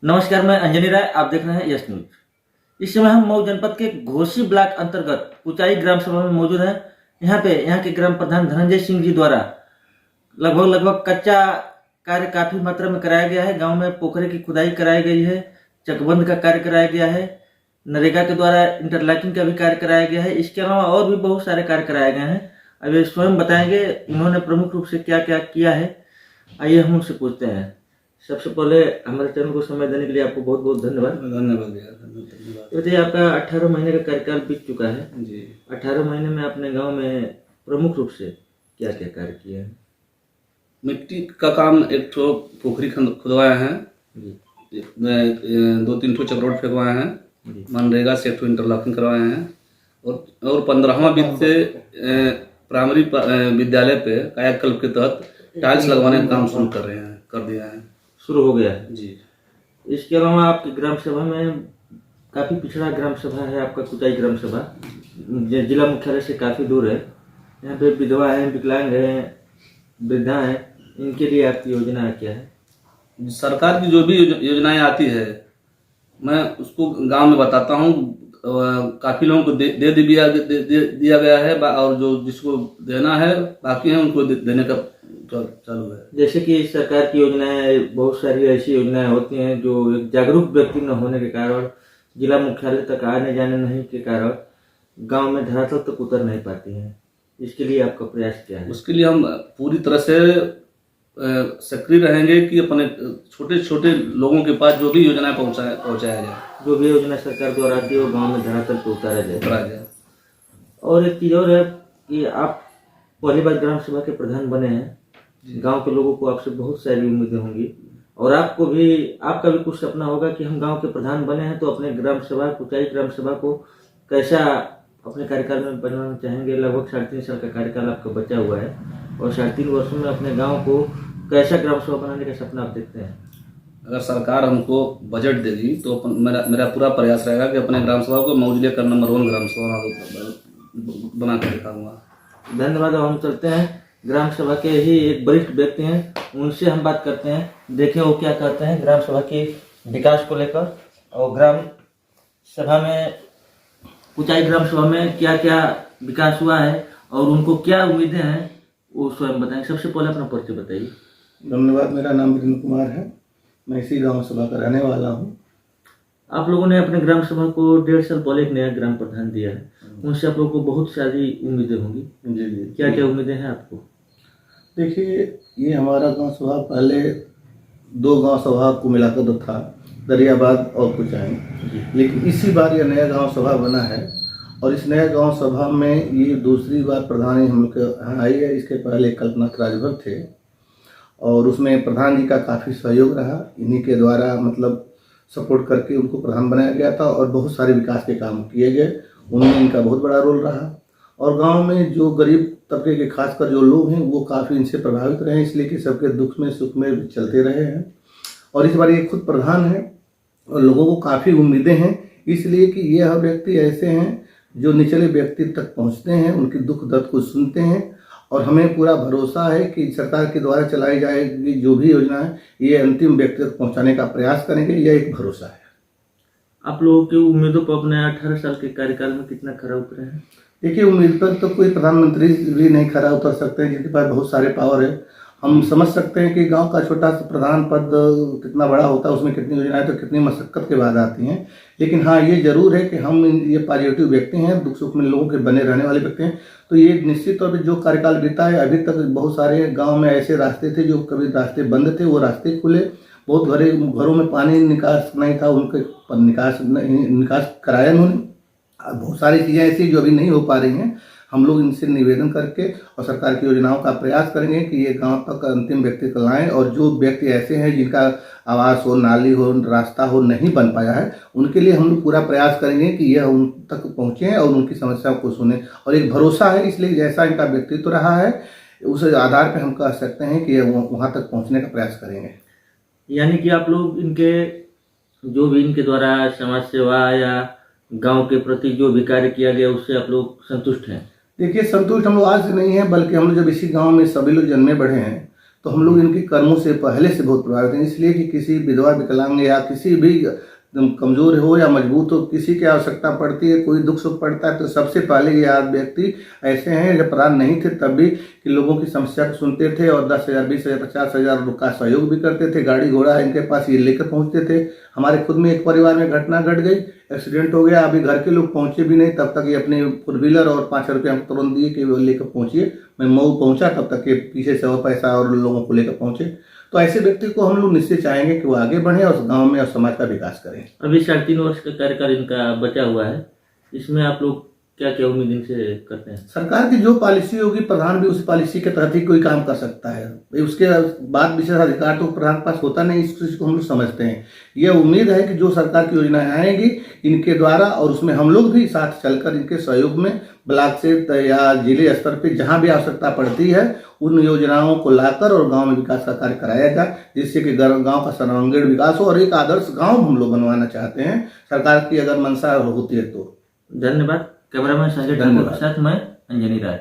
नमस्कार, मैं अंजनी राय। आप देख रहे हैं यस न्यूज। इस समय हम मऊ जनपद के घोसी ब्लॉक अंतर्गत कुचाई ग्राम सभा में मौजूद हैं। यहाँ के ग्राम प्रधान धनंजय सिंह जी द्वारा लगभग कच्चा कार्य काफी मात्रा में कराया गया है। गांव में पोखरे की खुदाई कराई गई है, चकबंद का कार्य कराया गया है, नरेगा के द्वारा इंटरलॉकिंग का भी कार्य कराया गया है। इसके अलावा और भी बहुत सारे कार्य कराए गए हैं। अब ये स्वयं बताएंगे इन्होंने प्रमुख रूप से क्या क्या किया है। आइए हम उनसे पूछते हैं। सबसे पहले हमारे चैनल को समय देने के लिए आपको बहुत बहुत धन्यवाद। धन्यवाद भैया, धन्यवाद। बताइए, आपका 18 महीने का कार्यकाल बीत चुका है जी। 18 महीने में अपने गांव में प्रमुख रूप से क्या क्या कार्य किए हैं? मिट्टी का काम, एक ठो पोखरी खुदवाए हैं जी, 2-3 ठो चकरोट फेंकवाए हैं, जी, मनरेगा से एक ठो इंटरलॉकिंग करवाए हैं और 15वां वित्त से प्राइमरी विद्यालय पे कायाकल्प के तहत टाइल्स लगवाने का काम शुरू कर दिया है। शुरू हो गया है जी। इसके अलावा आपकी ग्राम सभा में काफी पिछड़ा ग्राम सभा है आपका कुचाई ग्राम सभा, जिला मुख्यालय से काफी दूर है। यहाँ पे विधवा है, विकलांग है, वृद्धा है, इनके लिए आपकी योजना क्या है? सरकार की जो भी योजनाएं आती है मैं उसको गांव में बताता हूँ। काफी लोगों को दे दिया गया है और जो जिसको देना है बाकी है उनको देने का चालू है। जैसे कि सरकार की योजनाएं, बहुत सारी ऐसी योजनाएं होती हैं जो एक जागरूक व्यक्ति न होने के कारण, जिला मुख्यालय तक आने जाने नहीं के कारण गांव में धरातल तक उतर नहीं पाती हैं। इसके लिए आपका प्रयास क्या है? उसके लिए हम पूरी तरह से सक्रिय रहेंगे कि अपने छोटे छोटे लोगों के पास जो भी योजनाएं पहुंचाया जाए। जो भी योजना सरकार द्वारा आती है वो गाँव में धरातल पर उतारा जाए। और एक चीज और है कि आप पहली बार ग्राम सभा के प्रधान बने हैं। गांव के लोगों को आपसे बहुत सारी उम्मीदें होंगी और आपका भी कुछ सपना होगा कि हम गांव के प्रधान बने हैं तो अपने ग्राम सभा, कुचाई ग्राम सभा को कैसा अपने कार्यकाल में बनाना चाहेंगे। लगभग 3.5 साल का कार्यकाल आपका बचा हुआ है और 3.5 वर्षों में अपने गांव को कैसा ग्राम सभा बनाने का सपना आप देखते हैं? अगर सरकार हमको बजट देगी तो मेरा पूरा प्रयास रहेगा कि अपने ग्राम सभा को मऊ जिले का नंबर 1 ग्राम सभा बना कर दिखाऊंगा। धन्यवाद। हम चलते हैं, ग्राम सभा के ही एक वरिष्ठ व्यक्ति हैं, उनसे हम बात करते हैं। देखें वो क्या कहते हैं ग्राम सभा के विकास को लेकर और ग्राम सभा में, कुचाई ग्राम सभा में क्या क्या विकास हुआ है और उनको क्या उम्मीदें हैं, वो स्वयं बताएं। सबसे पहले अपना परिचय बताइए। धन्यवाद। मेरा नाम वीरेंद्र कुमार है, मैं इसी गांव सभा का रहने वाला हूँ। आप लोगों ने अपने ग्राम सभा को 1.5 साल पहले एक नया ग्राम प्रधान दिया है, उनसे आप लोगों को बहुत सारी उम्मीदें होंगी। जी जी। क्या क्या उम्मीदें हैं आपको? देखिए, ये हमारा गांव सभा पहले 2 गांव सभा को मिलाकर तो था, दरियाबाद और कुचाई, लेकिन इसी बार यह नया गांव सभा बना है और इस नया गांव सभा में ये दूसरी बार प्रधान हम लोग आई है। इसके पहले कल्पनाथ राजभर थे और उसमें प्रधान जी का काफ़ी सहयोग रहा। इन्हीं के द्वारा मतलब सपोर्ट करके उनको प्रधान बनाया गया था और बहुत सारे विकास के काम किए गए, उनमें इनका बहुत बड़ा रोल रहा। और गांव में जो गरीब तबके के खासकर जो लोग हैं वो काफ़ी इनसे प्रभावित रहे, इसलिए कि सबके दुख में सुख में चलते रहे हैं। और इस बार ये खुद प्रधान है और लोगों को काफ़ी उम्मीदें हैं, इसलिए कि ये हर व्यक्ति ऐसे हैं जो निचले व्यक्ति तक पहुँचते हैं, उनकी दुख दर्द को सुनते हैं और हमें पूरा भरोसा है कि सरकार के द्वारा चलाई जाएगी जो भी योजना है ये अंतिम व्यक्ति तक पहुँचाने का प्रयास करेंगे, यह एक भरोसा है। आप लोगों की उम्मीदों पर अपने 18 साल के कार्यकाल में कितना खरा उतरे हैं? देखिए, उम्मीद पर तो कोई प्रधानमंत्री भी नहीं खरा उतर सकते हैं जिनके पास बहुत सारे पावर है। हम समझ सकते हैं कि गांव का छोटा सा प्रधान पद कितना बड़ा होता है, उसमें कितनी योजनाएं तो कितनी मशक्कत के बाद आती हैं। लेकिन हाँ, ये जरूर है कि हम ये पॉजिटिव व्यक्ति हैं, दुख सुख में लोगों के बने रहने वाले व्यक्ति हैं। तो ये निश्चित तौर पर जो कार्यकाल बीता है, अभी तक बहुत सारे गाँव में ऐसे रास्ते थे जो कभी रास्ते बंद थे, वो रास्ते खुले। बहुत घरों में पानी निकास नहीं था, उनके निकास कराया उन्होंने। बहुत सारी चीज़ें ऐसी जो अभी नहीं हो पा रही हैं, हम लोग इनसे निवेदन करके और सरकार की योजनाओं का प्रयास करेंगे कि ये गांव तक अंतिम व्यक्ति को लाएं। और जो व्यक्ति ऐसे हैं जिनका आवास हो, नाली हो, रास्ता हो, नहीं बन पाया है, उनके लिए हम लोग पूरा प्रयास करेंगे कि यह उन तक पहुँचें और उनकी समस्याओं को सुने। और एक भरोसा है, इसलिए जैसा इनका व्यक्तित्व रहा है उस आधार पर हम कह सकते हैं कि वहाँ तक पहुँचने का प्रयास करेंगे। यानी कि आप लोग इनके जो भी इनके द्वारा समाज सेवा या गांव के प्रति जो भी कार्य किया गया उससे आप लोग संतुष्ट हैं? देखिए, संतुष्ट हम लोग आज से नहीं है, बल्कि हम लोग जब इसी गांव में सभी लोग जन्मे बढ़े हैं तो हम लोग इनके कर्मों से पहले से बहुत प्रभावित हैं। इसलिए कि किसी विधवा विकलांग या किसी भी कमजोर हो या मजबूत हो, किसी की आवश्यकता पड़ती है, कोई दुख सुख पड़ता है, तो सबसे पहले ये व्यक्ति ऐसे हैं, जब प्रधान नहीं थे तब भी कि लोगों की समस्या को सुनते थे और 10,000 20,000 50,000 का सहयोग भी करते थे। गाड़ी घोड़ा इनके पास ये लेकर पहुंचते थे। हमारे खुद में एक परिवार में घटना घट गई, एक्सीडेंट हो गया, अभी घर के लोग पहुंचे भी नहीं, तब तक ये अपने 4 व्हीलर और 5 रुपये हमको तुरंत दिए कि वो लेकर पहुंचिए। मैं मऊ पहुंचा, तब तक ये पीछे से और पैसा और लोगों को लेकर पहुंचे। तो ऐसे व्यक्ति को हम लोग निश्चय चाहेंगे कि वो आगे बढ़े और गांव में और समाज का विकास करें। अभी 3.5 वर्ष का कार्यकाल इनका बचा हुआ है, इसमें आप लोग क्या क्या उम्मीद इनसे करते हैं? सरकार की जो पॉलिसी होगी, प्रधान भी उस पॉलिसी के तहत ही कोई काम कर सकता है। उसके बाद विशेष अधिकार तो प्रधान के पास होता नहीं, इस चीज को हम लोग समझते हैं। ये उम्मीद है कि जो सरकार की योजनाएं आएंगी इनके द्वारा, और उसमें हम लोग भी साथ चलकर इनके सहयोग में ब्लॉक से या जिले स्तर पे जहां भी आवश्यकता पड़ती है उन योजनाओं को लाकर और गांव में विकास का कार्य कराया जाए, जिससे कि गांव का सर्वांगीण विकास हो और एक आदर्श गांव हम लोग बनवाना चाहते हैं। सरकार की अगर मंशा होती है तो। धन्यवाद। कैमरामैन संजय ठाकुर के साथ मैं अंजनी राय।